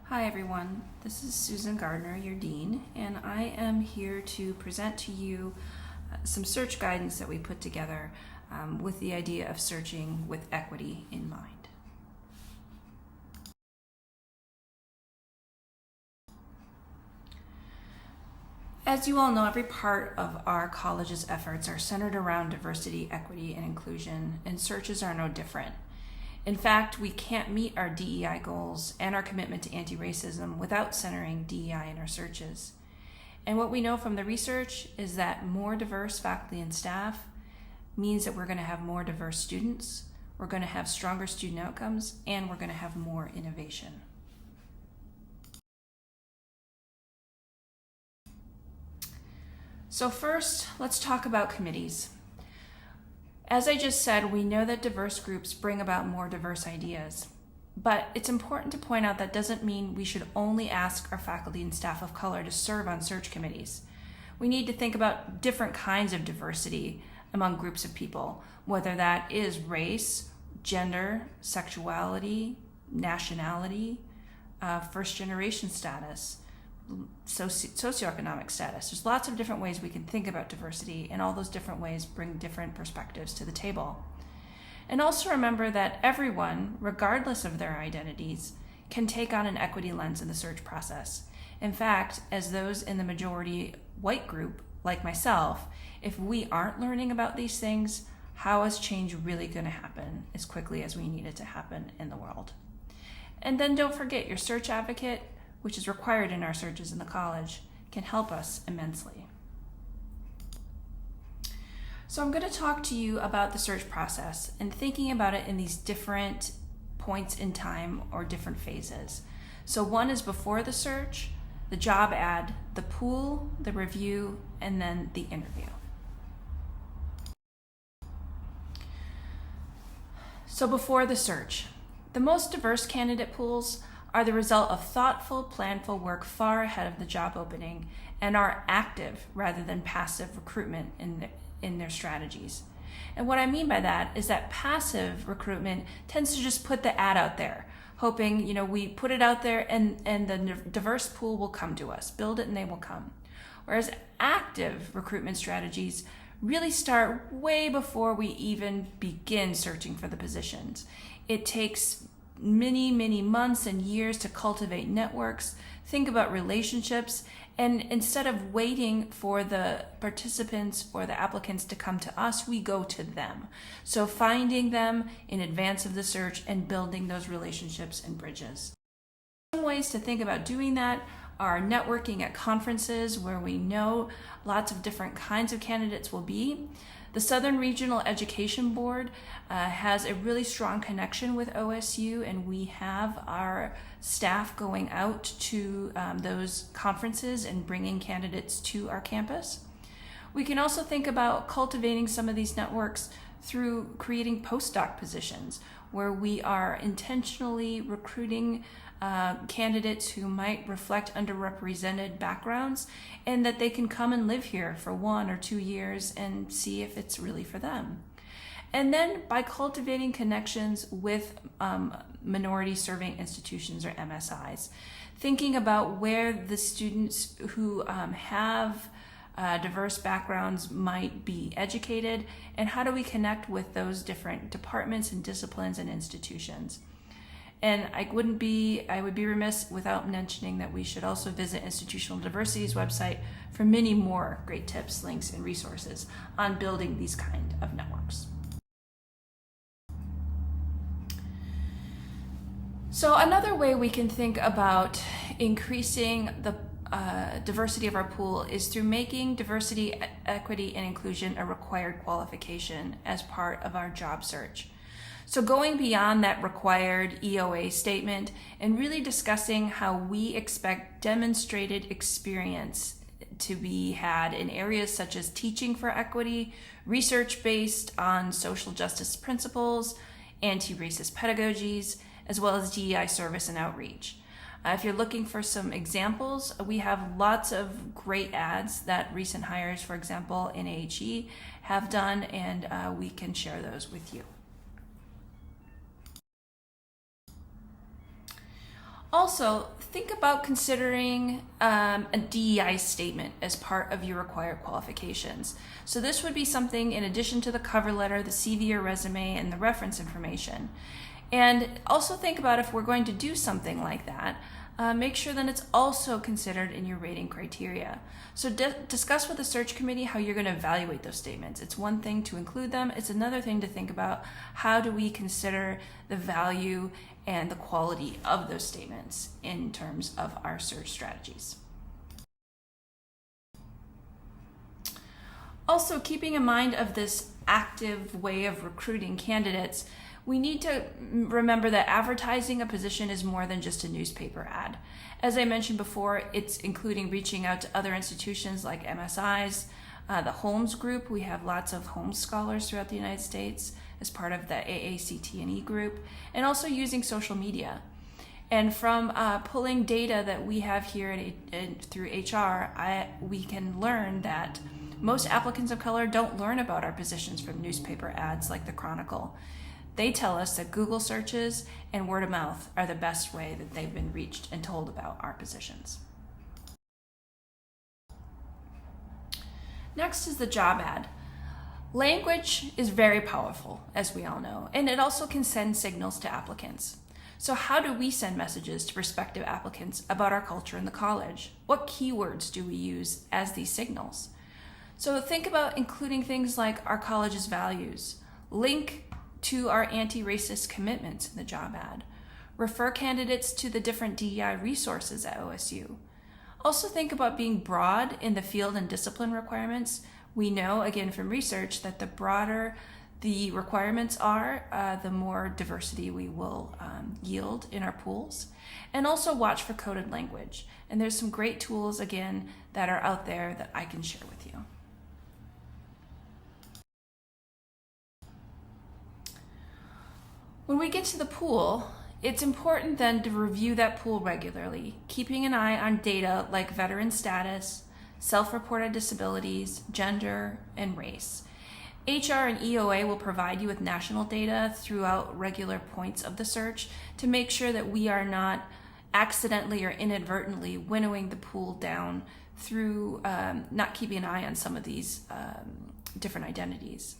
Hi everyone, this is Susan Gardner, your Dean, and I am here to present to you some search guidance that we put together with the idea of searching with equity in mind. As you all know, every part of our college's efforts are centered around diversity, equity, and inclusion, and searches are no different. In fact, we can't meet our DEI goals and our commitment to anti-racism without centering DEI in our searches. And what we know from the research is that more diverse faculty and staff means that we're going to have more diverse students, we're going to have stronger student outcomes, and we're going to have more innovation. So first, let's talk about committees. As I just said, we know that diverse groups bring about more diverse ideas, but it's important to point out that doesn't mean we should only ask our faculty and staff of color to serve on search committees. We need to think about different kinds of diversity among groups of people, whether that is race, gender, sexuality, nationality, first generation status, socioeconomic status. There's lots of different ways we can think about diversity, and all those different ways bring different perspectives to the table. And also remember that everyone, regardless of their identities, can take on an equity lens in the search process. In fact, as those in the majority white group, like myself, if we aren't learning about these things, how is change really going to happen as quickly as we need it to happen in the world? And then don't forget, your search advocate, which is required in our searches in the college, can help us immensely. So I'm going to talk to you about the search process and thinking about it in these different points in time or different phases. So one is before the search, the job ad, the pool, the review, and then the interview. So before the search, the most diverse candidate pools are the result of thoughtful, planful work far ahead of the job opening and are active rather than passive recruitment in their strategies. And what I mean by that is that passive recruitment tends to just put the ad out there, hoping, we put it out there and the diverse pool will come to us. Build it and they will come. Whereas active recruitment strategies really start way before we even begin searching for the positions. It takes many months and years to cultivate networks, think about relationships, and instead of waiting for the participants or the applicants to come to us, we go to them. So finding them in advance of the search and building those relationships and bridges. Some ways to think about doing that are networking at conferences where we know lots of different kinds of candidates will be. The Southern Regional Education Board has a really strong connection with OSU, and we have our staff going out to those conferences and bringing candidates to our campus. We can also think about cultivating some of these networks through creating postdoc positions where we are intentionally recruiting candidates who might reflect underrepresented backgrounds, and that they can come and live here for 1 or 2 years and see if it's really for them. And then by cultivating connections with minority serving institutions or MSIs, thinking about where the students who have diverse backgrounds might be educated, and how do we connect with those different departments and disciplines and institutions. And I would be remiss without mentioning that we should also visit Institutional Diversity's website for many more great tips, links, and resources on building these kind of networks. So another way we can think about increasing the diversity of our pool is through making diversity, equity, and inclusion a required qualification as part of our job search. So going beyond that required EOA statement and really discussing how we expect demonstrated experience to be had in areas such as teaching for equity, research based on social justice principles, anti-racist pedagogies, as well as DEI service and outreach. If you're looking for some examples, we have lots of great ads that recent hires, for example, in AHE have done, and we can share those with you. Also, think about considering a DEI statement as part of your required qualifications. So this would be something in addition to the cover letter, the CV or resume, and the reference information. And also think about if we're going to do something like that, make sure that it's also considered in your rating criteria. So discuss with the search committee how you're going to evaluate those statements. It's one thing to include them. It's another thing to think about how do we consider the value and the quality of those statements in terms of our search strategies. Also, keeping in mind of this active way of recruiting candidates, we need to remember that advertising a position is more than just a newspaper ad. As I mentioned before, it's including reaching out to other institutions like MSIs, the Holmes Group. We have lots of Holmes scholars throughout the United States as part of the AACT&E group, and also using social media. And from pulling data that we have here through HR, we can learn that most applicants of color don't learn about our positions from newspaper ads like the Chronicle. They tell us that Google searches and word of mouth are the best way that they've been reached and told about our positions. Next is the job ad. Language is very powerful, as we all know, and it also can send signals to applicants. So how do we send messages to prospective applicants about our culture in the college? What keywords do we use as these signals? So think about including things like our college's values, link to our anti-racist commitments in the job ad, refer candidates to the different DEI resources at OSU. Also think about being broad in the field and discipline requirements. We know, again, from research that the broader the requirements are, the more diversity we will yield in our pools. And also watch for coded language. And there's some great tools, again, that are out there that I can share with you. When we get to the pool, it's important then to review that pool regularly, keeping an eye on data like veteran status, self-reported disabilities, gender, and race. HR and EOA will provide you with national data throughout regular points of the search to make sure that we are not accidentally or inadvertently winnowing the pool down through not keeping an eye on some of these different identities.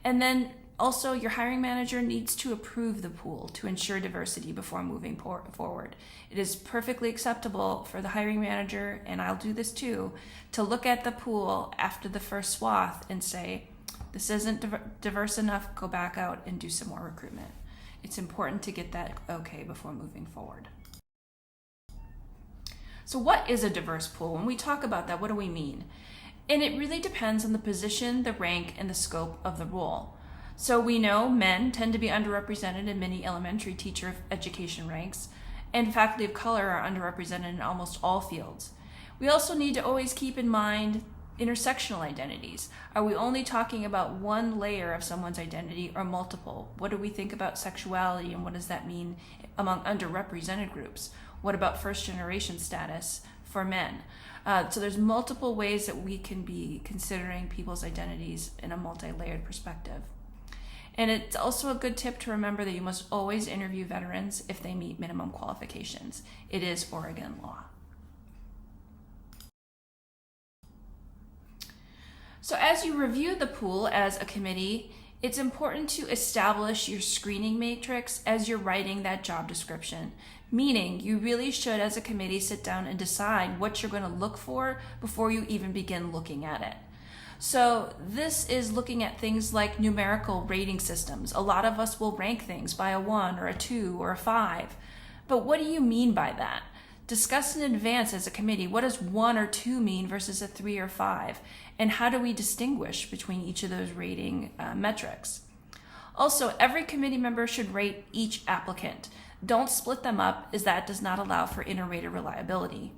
And then also, your hiring manager needs to approve the pool to ensure diversity before moving forward. It is perfectly acceptable for the hiring manager, and I'll do this too, to look at the pool after the first swath and say, this isn't diverse enough, go back out and do some more recruitment. It's important to get that okay before moving forward. So what is a diverse pool? When we talk about that, what do we mean? And it really depends on the position, the rank, and the scope of the role. So we know men tend to be underrepresented in many elementary teacher education ranks, and faculty of color are underrepresented in almost all fields. We also need to always keep in mind intersectional identities. Are we only talking about one layer of someone's identity or multiple? What do we think about sexuality, and what does that mean among underrepresented groups? What about first generation status for men? So there's multiple ways that we can be considering people's identities in a multi-layered perspective. And it's also a good tip to remember that you must always interview veterans if they meet minimum qualifications. It is Oregon law. So as you review the pool as a committee, it's important to establish your screening matrix as you're writing that job description. Meaning, you really should, as a committee, sit down and decide what you're going to look for before you even begin looking at it. So this is looking at things like numerical rating systems. A lot of us will rank things by a 1 or a 2 or a 5. But what do you mean by that? Discuss in advance as a committee, what does 1 or 2 mean versus a 3 or 5? And how do we distinguish between each of those rating metrics? Also, every committee member should rate each applicant. Don't split them up, as that does not allow for inter-rater reliability.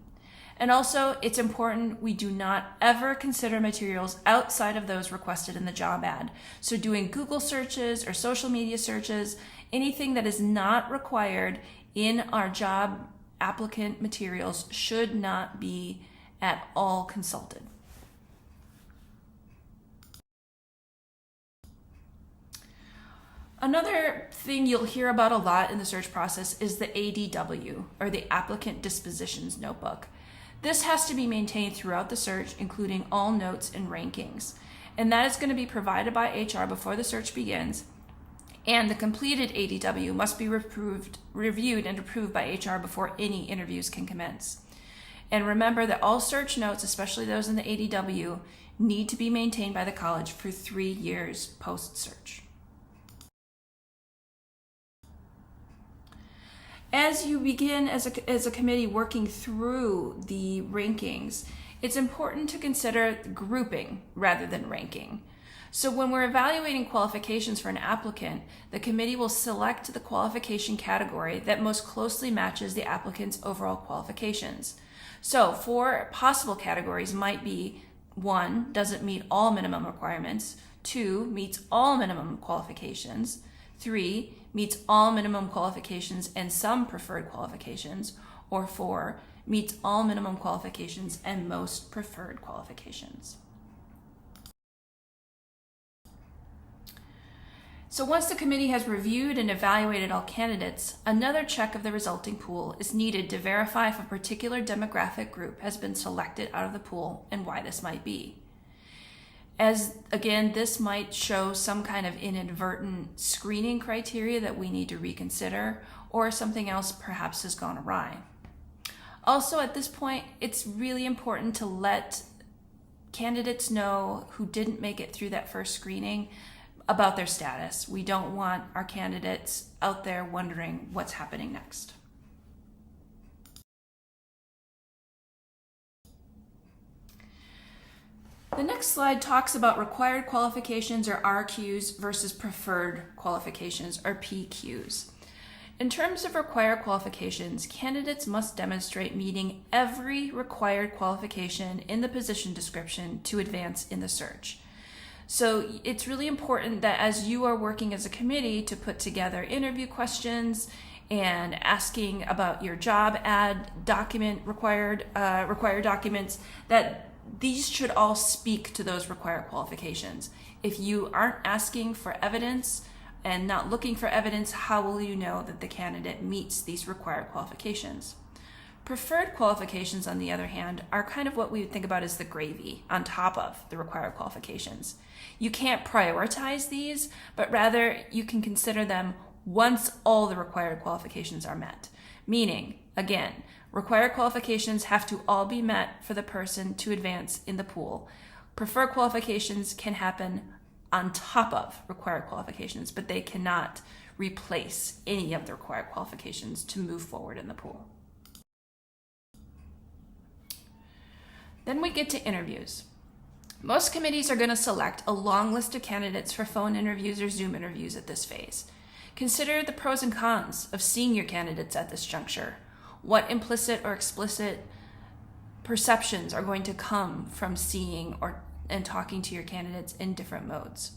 And also, it's important we do not ever consider materials outside of those requested in the job ad. So doing Google searches or social media searches, anything that is not required in our job applicant materials should not be at all consulted. Another thing you'll hear about a lot in the search process is the ADW, or the Applicant Dispositions Notebook. This has to be maintained throughout the search, including all notes and rankings. And that is going to be provided by HR before the search begins. And the completed ADW must be reviewed and approved by HR before any interviews can commence. And remember that all search notes, especially those in the ADW, need to be maintained by the college for 3 years post-search. As you begin as a committee working through the rankings, it's important to consider grouping rather than ranking. So when we're evaluating qualifications for an applicant, the committee will select the qualification category that most closely matches the applicant's overall qualifications. So 4 possible categories might be: 1, doesn't meet all minimum requirements; 2, meets all minimum qualifications; 3, meets all minimum qualifications and some preferred qualifications; or 4, meets all minimum qualifications and most preferred qualifications. So once the committee has reviewed and evaluated all candidates, another check of the resulting pool is needed to verify if a particular demographic group has been selected out of the pool and why this might be. As again, this might show some kind of inadvertent screening criteria that we need to reconsider, or something else perhaps has gone awry. Also, at this point, it's really important to let candidates know who didn't make it through that first screening about their status. We don't want our candidates out there wondering what's happening next. The next slide talks about required qualifications, or RQs, versus preferred qualifications, or PQs. In terms of required qualifications, candidates must demonstrate meeting every required qualification in the position description to advance in the search. So it's really important that as you are working as a committee to put together interview questions and asking about your job ad document required documents, that these should all speak to those required qualifications. If you aren't asking for evidence and not looking for evidence, how will you know that the candidate meets these required qualifications? Preferred qualifications, on the other hand, are kind of what we would think about as the gravy on top of the required qualifications. You can't prioritize these, but rather you can consider them once all the required qualifications are met. Meaning, again, required qualifications have to all be met for the person to advance in the pool. Preferred qualifications can happen on top of required qualifications, but they cannot replace any of the required qualifications to move forward in the pool. Then we get to interviews. Most committees are going to select a long list of candidates for phone interviews or Zoom interviews at this phase. Consider the pros and cons of seeing your candidates at this juncture. What implicit or explicit perceptions are going to come from seeing and talking to your candidates in different modes.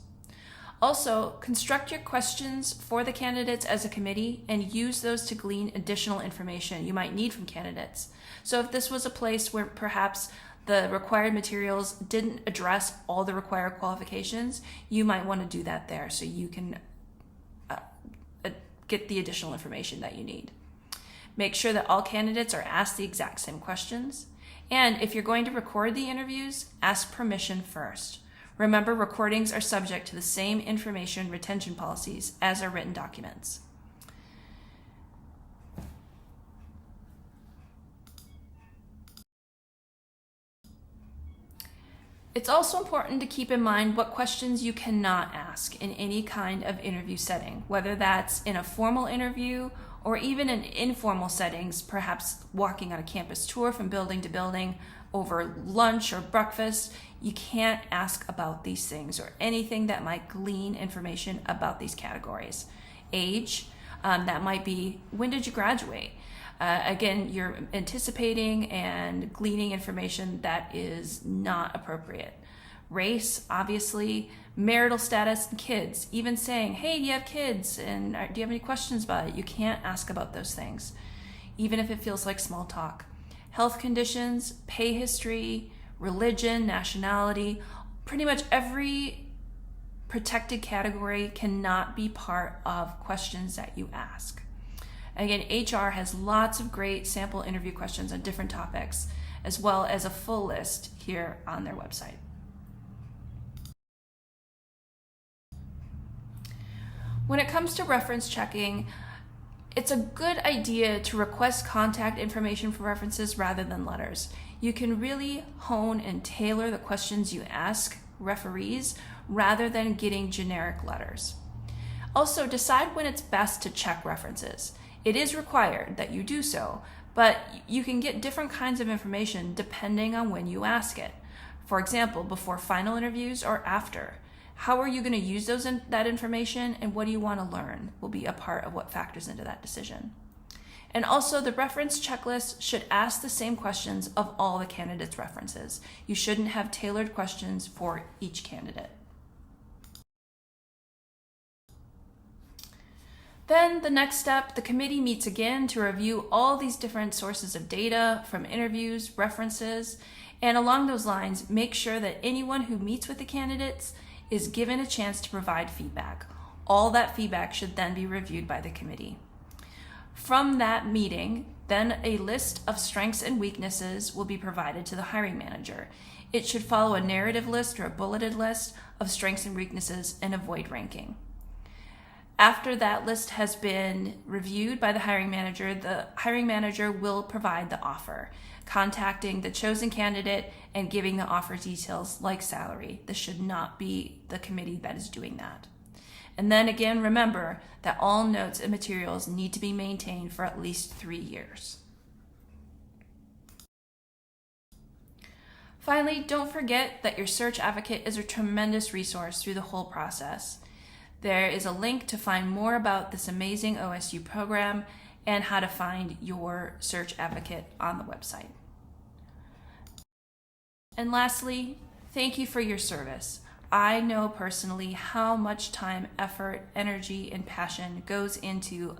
Also, construct your questions for the candidates as a committee and use those to glean additional information you might need from candidates. So if this was a place where perhaps the required materials didn't address all the required qualifications, you might want to do that there so you can get the additional information that you need. Make sure that all candidates are asked the exact same questions. And if you're going to record the interviews, ask permission first. Remember, recordings are subject to the same information retention policies as our written documents. It's also important to keep in mind what questions you cannot ask in any kind of interview setting, whether that's in a formal interview or even in informal settings, perhaps walking on a campus tour from building to building over lunch or breakfast. You can't ask about these things or anything that might glean information about these categories. Age, that might be, when did you graduate? Again, you're anticipating and gleaning information that is not appropriate. Race, obviously, marital status, and kids. Even saying, hey, do you have kids? And do you have any questions about it? You can't ask about those things, even if it feels like small talk. Health conditions, pay history, religion, nationality, pretty much every protected category cannot be part of questions that you ask. Again, HR has lots of great sample interview questions on different topics, as well as a full list here on their website. When it comes to reference checking, it's a good idea to request contact information for references rather than letters. You can really hone and tailor the questions you ask referees rather than getting generic letters. Also, decide when it's best to check references. It is required that you do so, but you can get different kinds of information depending on when you ask it. For example, before final interviews or after. How are you going to use that information, and what do you want to learn will be a part of what factors into that decision. And also, the reference checklist should ask the same questions of all the candidates' references. You shouldn't have tailored questions for each candidate. Then the next step, the committee meets again to review all these different sources of data from interviews, references, and along those lines, make sure that anyone who meets with the candidates is given a chance to provide feedback. All that feedback should then be reviewed by the committee. From that meeting, then a list of strengths and weaknesses will be provided to the hiring manager. It should follow a narrative list or a bulleted list of strengths and weaknesses and avoid ranking. After that list has been reviewed by the hiring manager will provide the offer, contacting the chosen candidate and giving the offer details like salary. This should not be the committee that is doing that. And then again, remember that all notes and materials need to be maintained for at least 3 years. Finally, don't forget that your search advocate is a tremendous resource through the whole process. There is a link to find more about this amazing OSU program and how to find your search advocate on the website. And lastly, thank you for your service. I know personally how much time, effort, energy, and passion goes into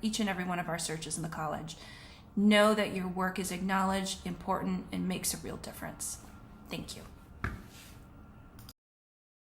each and every one of our searches in the college. Know that your work is acknowledged, important, and makes a real difference. Thank you.